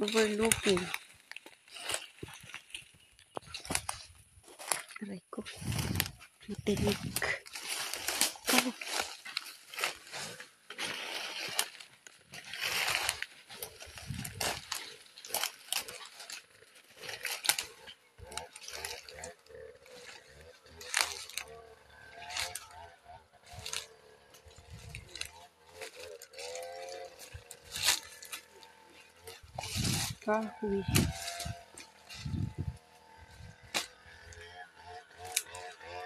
Overlooking. Aray ko. Matinig. Oh. Kahoy.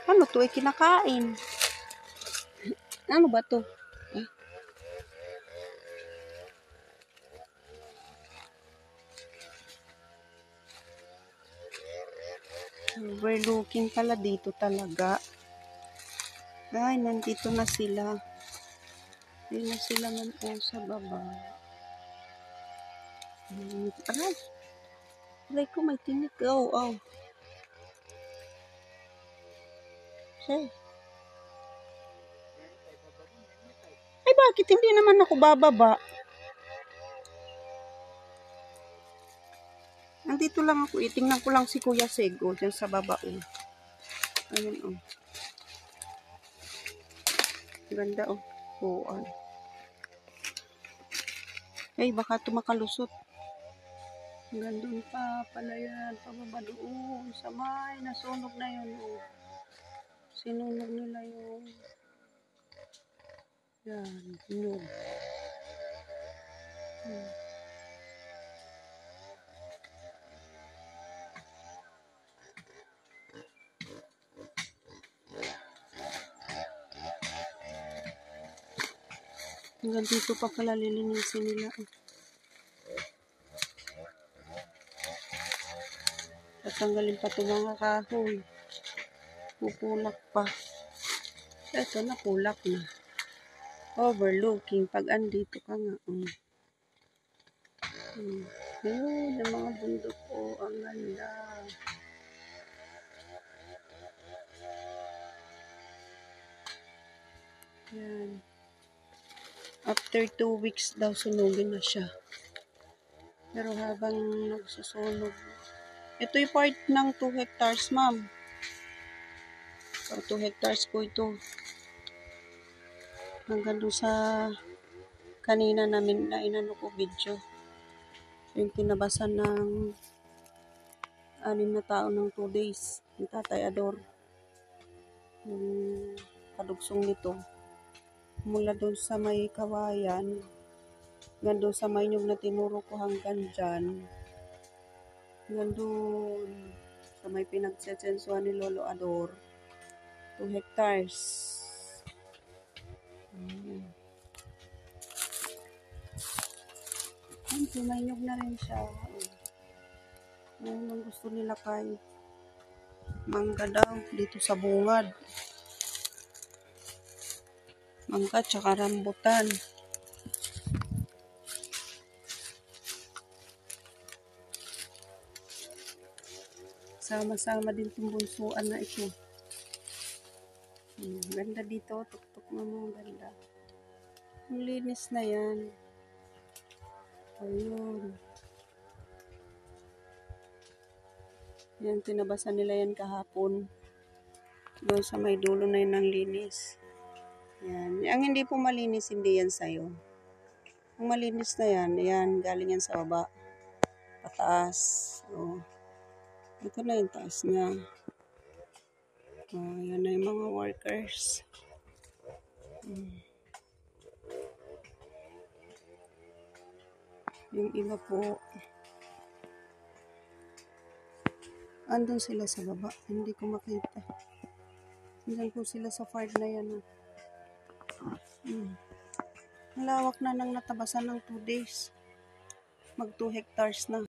Ano to ay kinakain? Ano ba to? Overlooking pala dito talaga. Ay, nandito na sila. Ayun na sila man po sa baba. Aray! Aray ko may tinik. Oh. Say. Ay, bakit hindi naman ako bababa? Nandito lang ako. Itingnan ko lang si Kuya Sego dyan sa baba. Ayun. Ganda buuan. Ay, baka tumakalusot. Hanggang doon pa pala yan. Pababa doon. Sa may nasunog na yun. Sinunog nila yung yan. Yun. Hanggang dito pa pala lilinisin nila. Tatanggalin pa ito mga kahoy. Pupulak pa. Ito na, pulak na. Overlooking. Pag andito ka nga. Ayun, ang mga bundok po. Ang ganda. Yan. After 2 weeks daw, sunugin na siya. Pero habang nagsusunog, ito yung part ng 2 hectares, ma'am. So, 2 hectares po ito. Hanggang doon sa kanina namin na inano ko video. Yung tinabasan ng 6 na tao ng 2 days. Yung Tatay Ador. Yung kadugsong nito. Mula doon sa may kawayan. Hanggang doon sa may nyug na tinuro ko hanggang dyan. Hanggang doon sa may pinagsetsensuhan ni Lolo Ador. 2 hectares. May nyug na rin siya. Ngayon ang gusto nila kay mangga daw dito sa bungad. Mangga tsaka rambutan. Sama-sama din itong bunsuan na ito. Ganda dito. Tuktok na mo. Ganda. Ang linis na yan. Ayun. Yan, tinabasan nila yan kahapon. Doon sa may dulo na yun ng linis. Yan. Ang hindi po malinis, hindi yan sayo. Ang malinis na yan, galing yan sa baba. Pataas. Ito na yung taas niya. Yan na yung mga workers. Yung iba po, andun sila sa baba. Hindi ko makita. Andun po sila sa part na yan. Malawak na nang natabasan ng 2 days. Mag 2 hectares na.